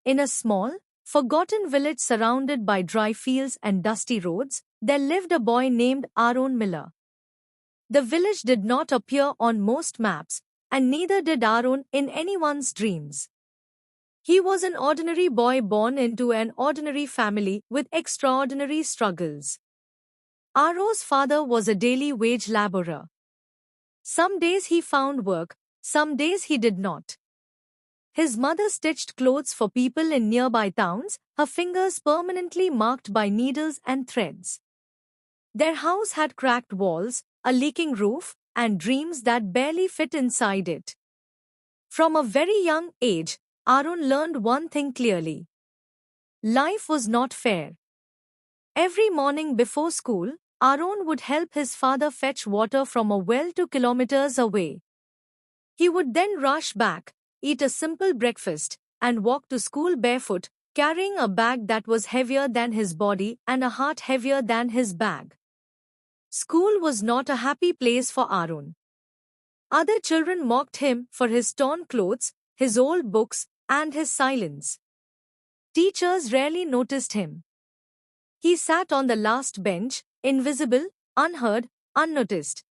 In a small, forgotten village surrounded by dry fields and dusty roads, there lived a boy named Aaron Miller. The village did not appear on most maps, and neither did Aaron in anyone's dreams. He was an ordinary boy born into an ordinary family with extraordinary struggles. Aaron's father was a daily wage laborer. Some days he found work, some days he did not. His mother stitched clothes for people in nearby towns, her fingers permanently marked by needles and threads. Their house had cracked walls, a leaking roof, and dreams that barely fit inside it. From a very young age, Aaron learned one thing clearly. Life was not fair. Every morning before school, Aaron would help his father fetch water from a well 2 kilometers away. He would then rush back, eat a simple breakfast, and walk to school barefoot, carrying a bag that was heavier than his body and a heart heavier than his bag. School was not a happy place for Aaron. Other children mocked him for his torn clothes, his old books, and his silence. Teachers rarely noticed him. He sat on the last bench, invisible, unheard, unnoticed.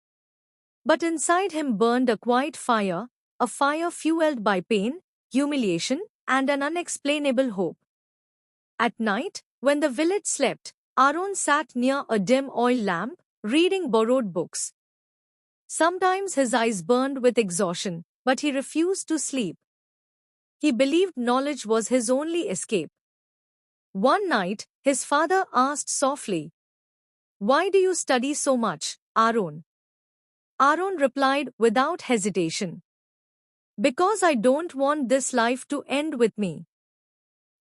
But inside him burned a quiet fire, a fire fueled by pain, humiliation, and an unexplainable hope. At night, when the village slept, Aaron sat near a dim oil lamp, reading borrowed books. Sometimes his eyes burned with exhaustion, but he refused to sleep. He believed knowledge was his only escape. One night, his father asked softly, "Why do you study so much, Aaron?" Aaron replied without hesitation, "Because I don't want this life to end with me."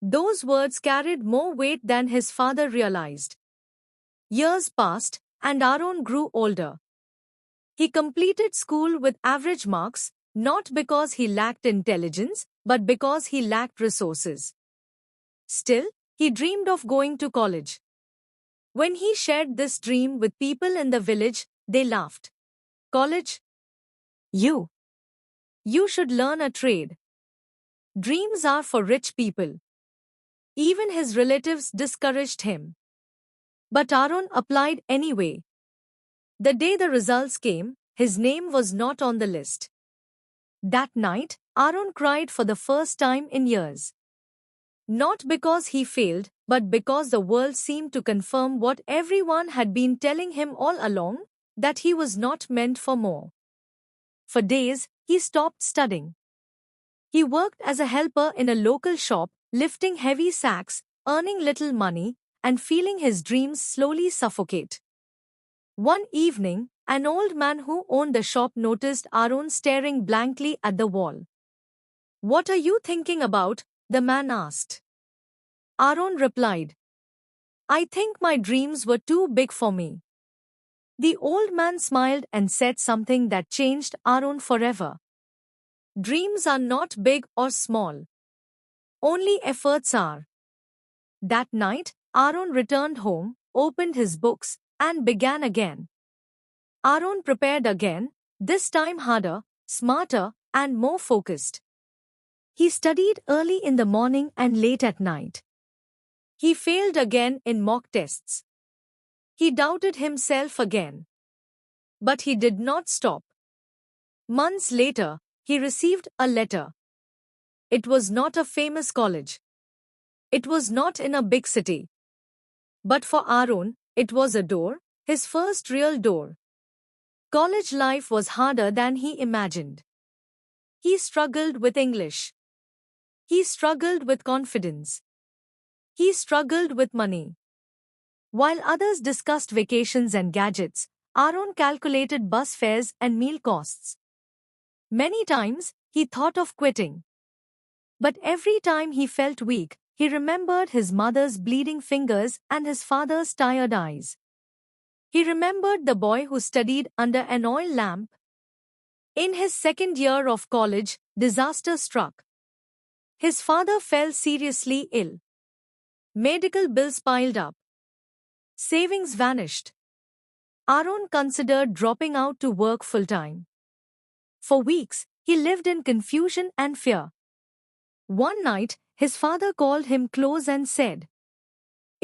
Those words carried more weight than his father realized. Years passed, and Aaron grew older. He completed school with average marks, not because he lacked intelligence, but because he lacked resources. Still, he dreamed of going to college. When he shared this dream with people in the village, they laughed. "College? You should learn a trade. Dreams are for rich people." Even his relatives discouraged him. But Aaron applied anyway. The day the results came, his name was not on the list. That night, Aaron cried for the first time in years. Not because he failed, but because the world seemed to confirm what everyone had been telling him all along, that he was not meant for more. For days, he stopped studying. He worked as a helper in a local shop, lifting heavy sacks, earning little money, and feeling his dreams slowly suffocate. One evening, an old man who owned the shop noticed Aaron staring blankly at the wall. "What are you thinking about?" the man asked. Aaron replied, "I think my dreams were too big for me." The old man smiled and said something that changed Aaron forever. "Dreams are not big or small. Only efforts are." That night, Aaron returned home, opened his books, and began again. Aaron prepared again, this time harder, smarter, and more focused. He studied early in the morning and late at night. He failed again in mock tests. He doubted himself again. But he did not stop. Months later, he received a letter. It was not a famous college. It was not in a big city. But for Aaron, it was a door, his first real door. College life was harder than he imagined. He struggled with English. He struggled with confidence. He struggled with money. While others discussed vacations and gadgets, Aaron calculated bus fares and meal costs. Many times, he thought of quitting. But every time he felt weak, he remembered his mother's bleeding fingers and his father's tired eyes. He remembered the boy who studied under an oil lamp. In his second year of college, disaster struck. His father fell seriously ill. Medical bills piled up. Savings vanished. Aaron considered dropping out to work full-time. For weeks, he lived in confusion and fear. One night, his father called him close and said,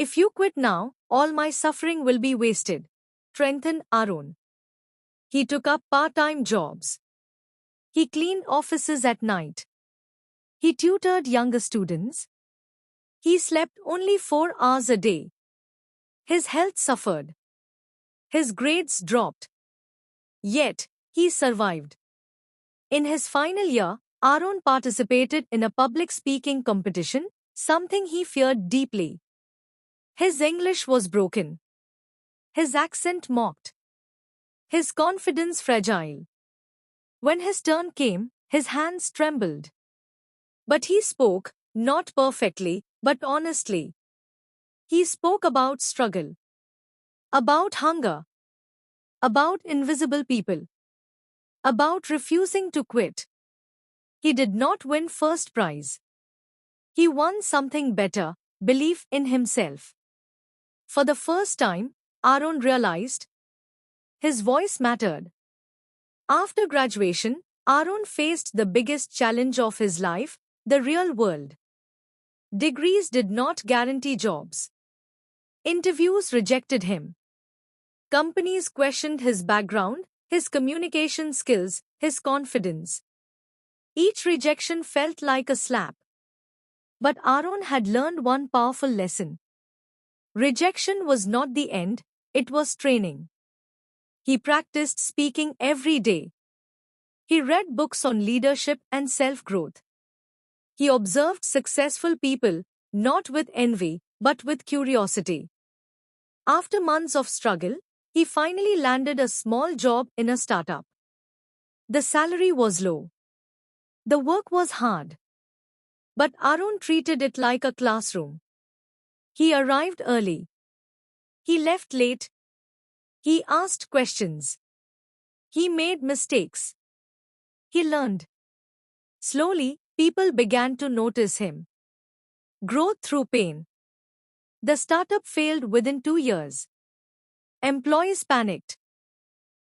"If you quit now, all my suffering will be wasted." Strengthened Aaron. He took up part-time jobs. He cleaned offices at night. He tutored younger students. He slept only 4 hours a day. His health suffered. His grades dropped. Yet, he survived. In his final year, Aaron participated in a public speaking competition, something he feared deeply. His English was broken. His accent mocked. His confidence fragile. When his turn came, his hands trembled. But he spoke, not perfectly, but honestly. He spoke about struggle, about hunger, about invisible people, about refusing to quit. He did not win first prize. He won something better, belief in himself. For the first time, Aaron realized his voice mattered. After graduation, Aaron faced the biggest challenge of his life, the real world. Degrees did not guarantee jobs. Interviews rejected him. Companies questioned his background, his communication skills, his confidence. Each rejection felt like a slap. But Aaron had learned one powerful lesson. Rejection was not the end, it was training. He practiced speaking every day. He read books on leadership and self-growth. He observed successful people, not with envy, but with curiosity. After months of struggle, he finally landed a small job in a startup. The salary was low. The work was hard. But Aaron treated it like a classroom. He arrived early. He left late. He asked questions. He made mistakes. He learned. Slowly, people began to notice him. Growth through pain. The startup failed within 2 years. Employees panicked.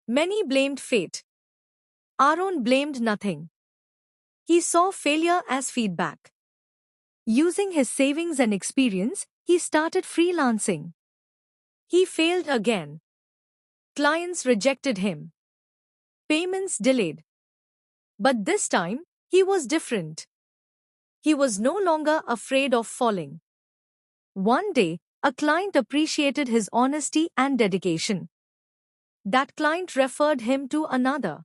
Many blamed fate. Aaron blamed nothing. He saw failure as feedback. Using his savings and experience, he started freelancing. He failed again. Clients rejected him. Payments delayed. But this time, he was different. He was no longer afraid of falling. One day, a client appreciated his honesty and dedication. That client referred him to another.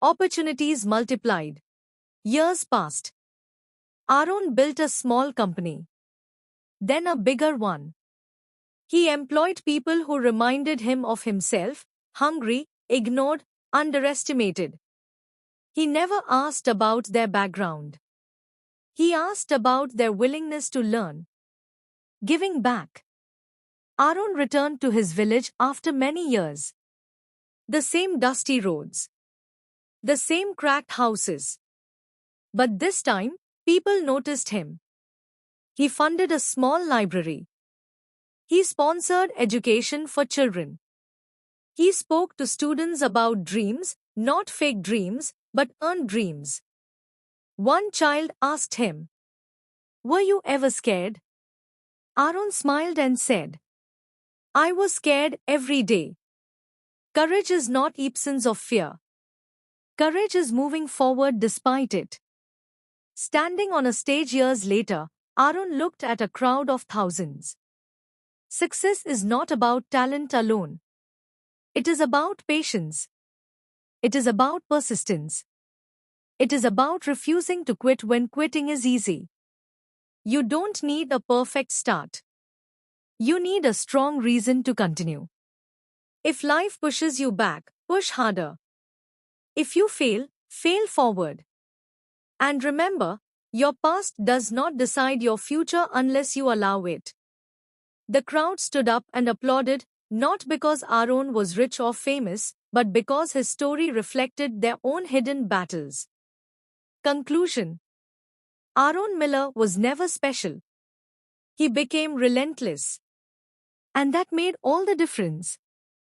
Opportunities multiplied. Years passed. Aaron built a small company. Then a bigger one. He employed people who reminded him of himself, hungry, ignored, underestimated. He never asked about their background. He asked about their willingness to learn. Giving back. Aaron returned to his village after many years. The same dusty roads. The same cracked houses. But this time, people noticed him. He funded a small library. He sponsored education for children. He spoke to students about dreams, not fake dreams, but earned dreams. One child asked him, "Were you ever scared?" Aaron smiled and said, "I was scared every day." Courage is not absence of fear. Courage is moving forward despite it. Standing on a stage years later, Aaron looked at a crowd of thousands. Success is not about talent alone. It is about patience. It is about persistence. It is about refusing to quit when quitting is easy. You don't need a perfect start. You need a strong reason to continue. If life pushes you back, push harder. If you fail, fail forward. And remember, your past does not decide your future unless you allow it. The crowd stood up and applauded, not because Aaron was rich or famous, but because his story reflected their own hidden battles. Conclusion. Aaron Miller was never special. He became relentless. And that made all the difference.